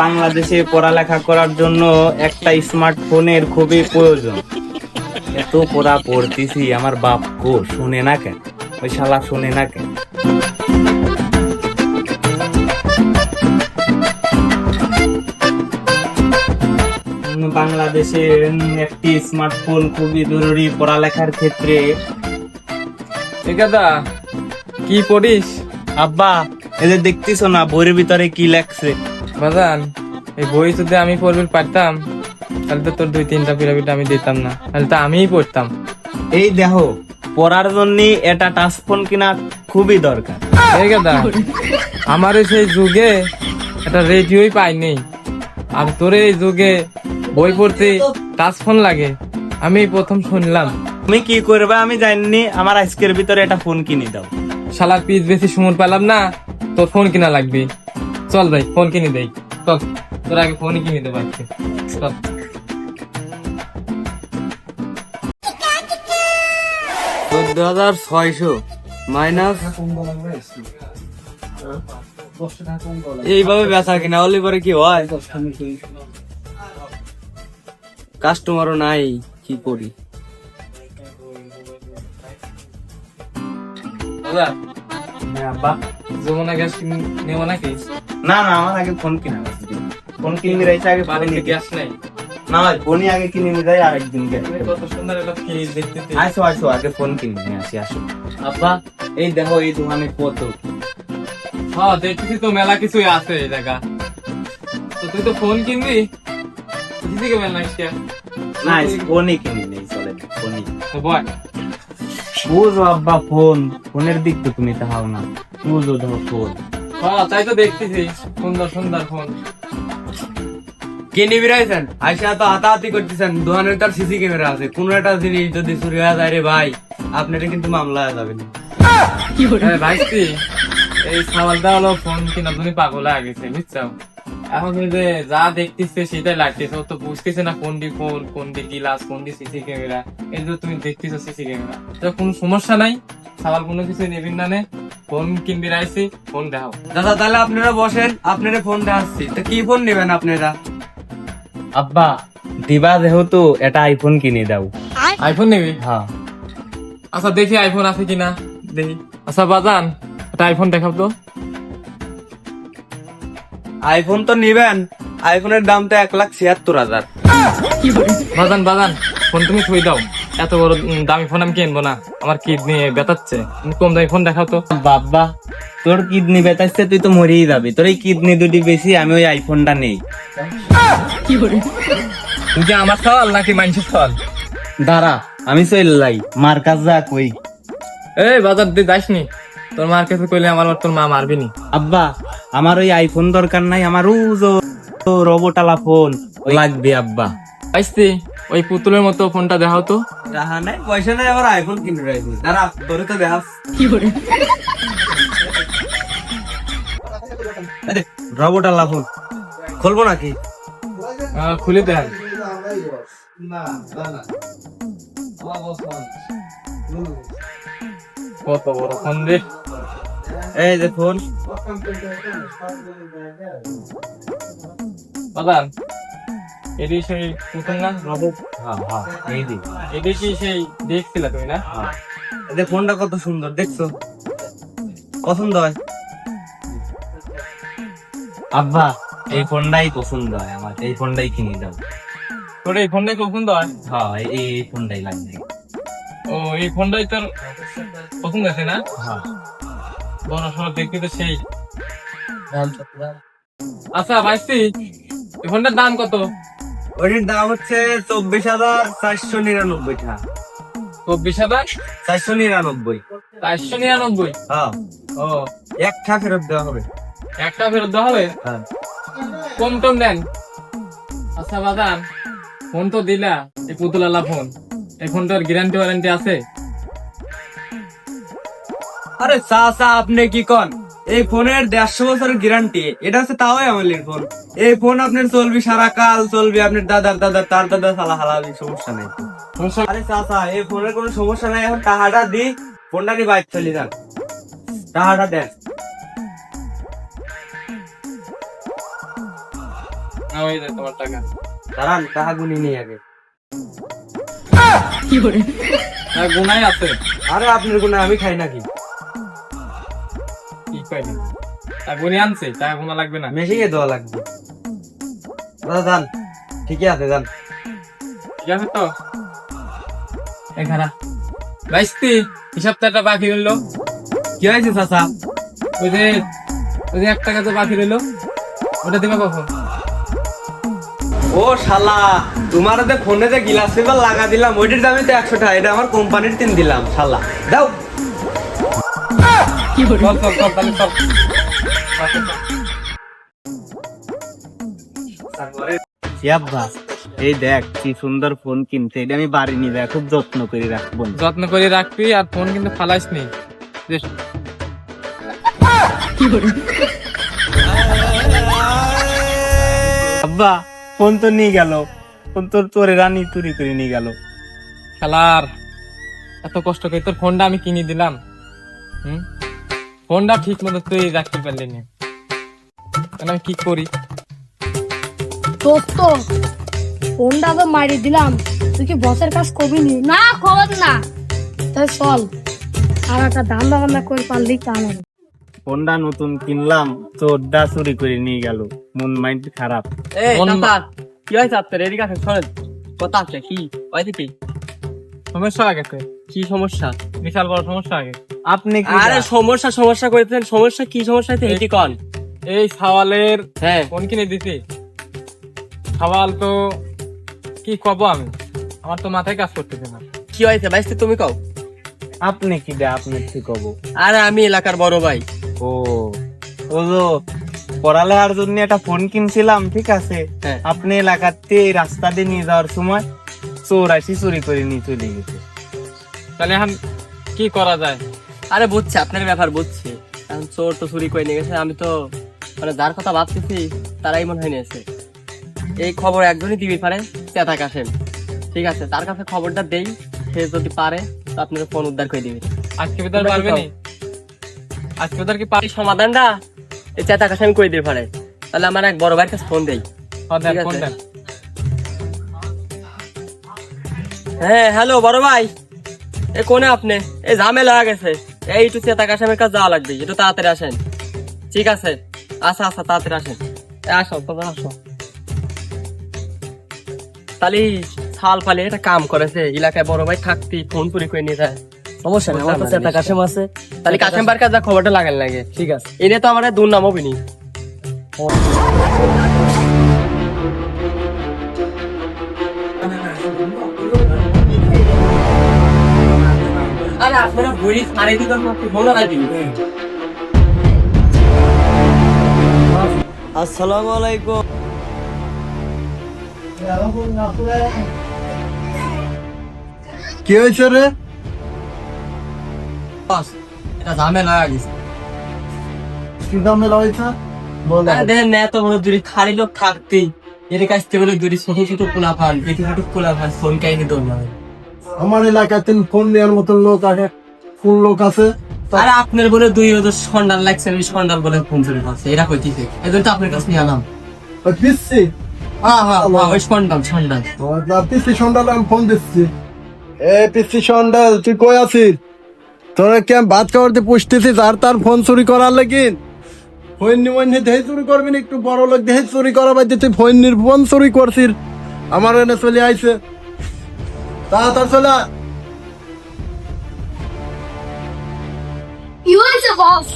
বাংলাদেশে পড়ালেখা করার জন্য একটা স্মার্টফোনের খুবই প্রয়োজন। এত পড়া পড়তেছি, আমার বাপ গো শুনে না কেন, ওই শালা শুনে না কেন। বাংলাদেশে একটি স্মার্টফোন খুবই জরুরি পড়ালেখার ক্ষেত্রে। দাদা কি পড়িস? আব্বা, এদের দেখতেছো না বইয়ের ভিতরে কি লেখছে? বাজান, এই বই যদি আমি পড়বে পারতাম তাহলে তো তোর 2-3টা পিরামিড আমি দিতাম না, তাহলে তো আমিই পড়তাম। এই দেখো, পড়ার জন্য এটা টাচ ফোন কিনা খুবই দরকার। এই দাদা, আমার সেই যুগে একটা রেডিওই পাইনি, আর তোর এই যুগে বই পড়তে টাচ ফোন লাগে, আমি প্রথম শুনলাম। তুমি কি করবে আমি জানি, আমার আজকের ভিতরে এটা ফোন কিনে দাও। শালার পিস বেশি সময় পেলাম না, তোর ফোন কিনা লাগবে। চল ভাই ফোন কিনে দেই, চল তোর আগে ফোনই কিনে দেবো আজকে, চল। 14,600 মাইনাস এইভাবে বেচা কিনা হলে পরে কি হয়? কাস্টমারও নাই, কি করি? দাদা, যমুনা গ্যাস নেবো নাকি? না না, আমার আগে ফোন কিনা লাগবে। ফোন কিনে রয়েছে আগে, বাড়িতে গ্যাস নেই। না ভাই, ফোনই আগে কিনে নিয়ে যাই, আরেকদিন কত সুন্দর একটা ফ্রিজ দেখতে। আসো আসো, আগে ফোন কিনে নিয়ে আসি, আসো। আব্বা, এই দেখো এই দোকানে কত। হ্যাঁ দেখতেছি তো মেলা কিছুই আছে এই জায়গা। তো তুই তো ফোন কিনবি, তুই থেকে মেলা কে? না, ফোনই কিনে নেই, চলে ফোনই। তো বল, বুঝো আব্বা, ফোনের দিক তো তুমি তাহাও না, বুঝো ধরো ফোন। হ্যাঁ তাই তো দেখতেছি, সুন্দর সুন্দর ফোন। কি নিবি রাইছেন? আইসা তো হাতাহাতি করতেছেন, দোকানের তার সিসি ক্যামেরা আছে, কোন একটা জিনিস যদি চুরি হয়ে যায় রে ভাই, আপনারা কিন্তু মামলা হয়ে যাবেন। ভাইস্তি, এই সাওয়ালটা হলো ফোন কিনা তুমি পাগল হয়ে গেছে, বুঝছো? এখন তুমি যে যা দেখতেছে সেটাই লাগতেছে, ও তো বুঝতেছে না কোনটি ফোন, কোনটি গ্লাস, কোনটি সিসি ক্যামেরা। এই যে তুমি দেখতেছো সিসি ক্যামেরা, তো কোনো সমস্যা নাই, সাওয়াল কোনো কিছু নেবেন না, নে ফোন কিনবি রাইছি, ফোন দেখাও। দাদা তাহলে আপনারা বসেন, আপনারা ফোন দেখাচ্ছি। তো কি ফোন নেবেন আপনারা? আব্বা, দিবা যেহেতু এটা আইফোন কিনে দাও। আইফোন নিবি? হ্যাঁ। আচ্ছা দেখি আইফোন আছে কিনা, দেখি। আচ্ছা বাজান, একটা আইফোন দেখাও তো। আইফোন তো নিবেন, আইফোনের দাম তো 1,76,000। বাজান বাজান, ফোন তুমি থই দাও, এত বড় দামি ফোন আমি কিনবো না, আমার কিডনি ব্যথাচ্ছে, তুমি কম দামি ফোন দেখাও তো। বাবা, তোর কিডনি বেতাচ্ছে, তুই তো মরেই যাবি। তোর এই কিডনি দুটি বেশি, আমি ওই আইফোনটা নেই। তুই কি আমার সওয়াল নাকি মানুষের সওয়াল? দাঁড়া, আমি চললাই, মার কাজ যা কই। এই বাজার দিয়ে যাসনি, তোর মার কাছে কইলে আমার তোর মা মারবি নি। আব্বা, আমার ওই আইফোন দরকার নাই, আমার রোবোটালা ফোন লাগবে আব্বা। আসছি, ওই পুতুলের মতো ফোনটা দেখাও তো। টাকা নাই, পয়সা নাই, আবার আইফোন কিনে রাখবি। দাঁড়া, তোরে তো দেখাস। রোবোটালা ফোন খুলবো নাকি? খুলে দেন। কত বড় ফোন রে! এই যে ফোন। বাজান, এটি সেই পুতুল না রবট? হ্যাঁ হ্যাঁ, এই দি। এটি কি সেই দেখছিল তুমি না? হ্যাঁ। এই যে ফোনটা কত সুন্দর, দেখছো? পছন্দ হয়? আব্বা, এই ফোনটাই পছন্দ হয় আমার, এই ফোনটাই কিনে দাও। তোর এই ফোনটাই পছন্দ হয়? হ্যাঁ, এই ফোনটাই লাগবে। ও, এই ফোনটাই তোর পছন্দ আছে না? হ্যাঁ। বড় সড়ো দেখতে তো সেই। আচ্ছা ভাইস্তি, এই ফোনটার দাম কত? ওইটির দাম হচ্ছে 24,499 টাকা। 24,000? 499। 499? হ্যাঁ, ও, একটা ফেরত দেওয়া হবে। একটা ফেরত দেওয়া হবে? হ্যাঁ। কম টম দেন। আচ্ছা বাদান, ফোন তো দিলা, এই পুতুলালা ফোন, এই ফোনটার গ্যারান্টি ওয়ারেন্টি আছে? আরে চাচা, আপনি কি কন? এই ফোনের 150 বছরের গ্যারান্টি, এটা হচ্ছে তাও আমলের ফোন। এই ফোন আপনার চলবে সারা কাল, চলবে আপনার দাদার দাদা, তার দাদা সালা হালালি, সমস্যা নাই। আরে চাচা, এই ফোনের কোনো সমস্যা নাই, এখন টাকাটা দি, ফোনটা নিয়ে বাইক চলে যান, টাকাটা দেন। ওই যে তোমার টাকা। দাঁড়ান, টাকা গুনি নেই আগে। গুনাই আছে। আরে আপনার গুনা আমি খাই নাকি? কি কইলি? গুনি আনছে, টাকা গুনা লাগবে না। মেশিনে দেওয়া লাগবে। দাদা যান, ঠিকই আছে, যান। ঠিক আছে তো? এখানে বাইশটি হিসাবটা বাকি রইলো। কি হয়েছে চাচা? ওই যে 1 টাকা তো বাকি রইলো, ওটা দিবে কখন? ও শালা, তোমার যে ফোনে যে গ্লাস পেপার লাগা দিলাম ওইটার দামই তো 100 টাকা, এটা আমার কোম্পানির তিন দিলাম শালা। দাও। চল তাহলে চল। ইয়াব্বা, এই দেখ কি সুন্দর ফোন কিনছে, এটা আমি বাড়ি নিয়ে যাই খুব যত্ন করে রাখবো। যত্ন করে রাখবি, আর ফোন কিন্তু ফালাইস নি। আব্বা, ফোন তো নিয়ে গেল, ফোন তোর তোরে রানী চুরি করে নিয়ে গেল। খেলার এত কষ্ট করে তোর ফোনটা আমি কিনে দিলাম, ফোনটা ঠিক মতো তুই রাখতে পারলি না, আমি কি করি? দোস্ত, ফোনটা তো মারি দিলাম, তুই কি বসের কাজ করবি নি? না, খবর না। তাই চল, আর একটা ধান্দা বান্দা করে পারলি কাম। ফোনটা নতুন কিনলাম, চোরটা চুরি করে নিয়ে গেল, মন মাইন্ড খারাপ। কি হয়েছে আপনার? এদিকে আসেন, শোনেন কথা আছে। কি হয়েছে? কি সমস্যা আগে কি সমস্যা? বিশাল বড় সমস্যা আগে। আপনি কি আরে সমস্যা করেছেন? সমস্যা কি সমস্যা হয়েছে এটি কন। এই সাওয়ালের হ্যাঁ, ফোন কিনে দিছি, সাওয়াল তো কি কব আমি, আমার তো মাথায় কাজ করতেছে না। কি হয়েছে ভাইস্তি তুমি কও। আপনি কি দে, আপনি ঠিক হবো। আরে আমি এলাকার বড় ভাই। ও ও তো পড়ালেখার জন্য একটা ফোন কিনছিলাম, ঠিক আছে। হ্যাঁ। আপনি এলাকাতে এই রাস্তা দিয়ে নিয়ে যাওয়ার সময় চোর আসি চুরি করে নিয়ে চলে গেছে। তাহলে এখন কি করা যায়? আরে বুঝছি আপনার ব্যাপার, বুঝছি। এখন চোর তো চুরি করে নিয়ে গেছে, আমি তো মানে যার কথা ভাবতেছি তারাই মনে হয় নিয়েছে। এই খবর একজনই দিবি পারে, চেতা কাশেম। ঠিক আছে, তার কাছে খবরটা দেই, সে যদি পারে তো আপনার ফোন উদ্ধার করে দিবে। আজকে বেতার পারবে নি? আজকে বেতার কি পারি? এই সমাধানটা এই চেতা কাশেম করে দিতে পারে। তাহলে আমার এক বড় ভাইয়ের কাছে ফোন দেই। দেন, ঠিক ফোন আছে। দেন। হ্যাঁ, হ্যালো বড় ভাই, এ কোনে আপনি? এই ঝামেলা হয়ে গেছে, এই একটু চেতা কাশেমের কাছে যাওয়া লাগবে, একটু তাড়াতাড়ি আসেন। ঠিক আছে, আচ্ছা আচ্ছা, তাড়াতাড়ি আসেন। আসো তোমরা আসো। তাহলে ছাল পালে একটা কাম করেছে, এলাকায় বড় ভাই থাকতি ফোন চুরি করে নিয়ে যায়। সমস্যা নেই, আমার তো চেতা কাশেম আছে। তাহলে কাশেম বার কাছে খবরটা লাগান লাগে। ঠিক আছে, এনে তো আমার দুর্নাম হবিনি। আরে আপনারা বুড়ি সারে দিবেন না, ফোন রাখবেন। আসসালামু আলাইকুম। কি হয়েছে রে? বস, এটা ঝামেলা হয়ে গেছে। কি ঝামেলা হয়েছে? বল। আরে দেখেন না, এত বড় দূরে খালি লোক থাকতেই এর কাছ থেকে বলে দূরে ছোট ছোট পোলা ফান, পেটে ছোট পোলা ফান ফোন কাহিনী দৌড়। আমার এলাকায় ফোন নেওয়ার মতো লোক আছে, ফুল লোক আছে। আরে আপনার বলে 2 বছর সন্ডাল লাগছে, ওই সন্ডাল বলে ফোন চুরি করছে, এরা কইতিছে। এজন্য তো আপনার কাছে নিয়ে এলাম। ওই পিসি হ্যাঁ, ওই সন্ডাল। পিসি সন্ডাল আমি ফোন দিচ্ছি। এ পিসি সন্ডাল, তুই কই আছিস? তোরা কি আমি ভাত খাওয়াতে পুষতেছিস আর তার ফোন চুরি করার লাগিন? ফোন দেহে চুরি করবি না, একটু বড় লোক দেহে চুরি করা বাদ দিয়ে তুই ফোন চুরি করছিস। আমার এনে চলে আইছে, তাড়াতাড়ি চলে আয়। কি হয়েছে বস?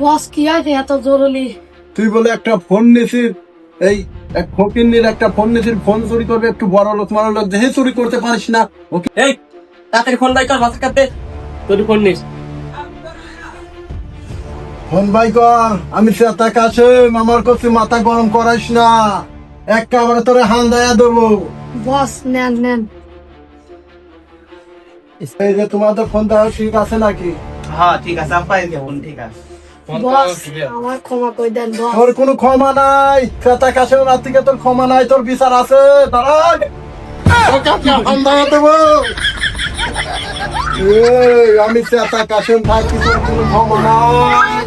বস কি হয়েছে এত জরুরি? তুই বলে একটা ফোন নিছিস, এই এক ফকিন্নির একটা ফোন নিছিস, ফোন চুরি করবে, একটু বড় লোক মারো লোক দেহে চুরি করতে পারিস না। ওকে, এই তাড়াতাড়ি ফোন বাই কর, বাসা কাটতে তোর ফোন নিস। ফোন বাই কর। আমি চেতা কাশেম, আমার কাছে মাথা গরম করাইস না, একেবারে তোরে হাল দেয়া দেবো। বস নেন। এই যে তোমাদের ফোন দেওয়া ঠিক আছে নাকি? হ্যাঁ ঠিক আছে, আপনার ফোন ঠিক আছে। বস, আমার ক্ষমা করে দেন বস। তোর কোনো ক্ষমা নাই, চেতা কাশেম রাত থেকে তোর ক্ষমা নাই, তোর বিচার আছে। দাঁড়াই, তোকে হাল দেয়া দেবো। এই, আমি চেতা কাশেম থাকি, তোর কোনো ক্ষমা নাই,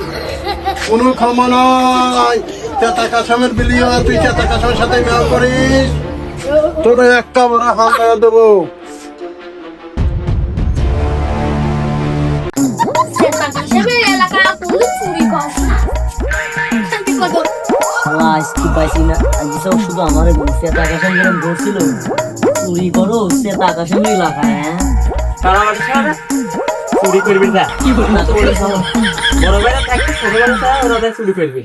কোনো ক্ষমা নাই। চেতা কাসামের বিলিও তুই চেতা কাসামের সাথে মেল করিস তোরে একটা বড় হামলা দেবো। শালা আজকে পাইছি না, আজকে সব শুধু আমারে বলছে টাকা সঙ্গে ধরছিল চুরি করো সে টাকা সঙ্গে এলাকায়। হ্যাঁ তারা আমার সারা চুরি করবি না, না তো বলে শালা বড় ভাইরা থাকতে ছোট ভাইরা ওরা চুরি করবি।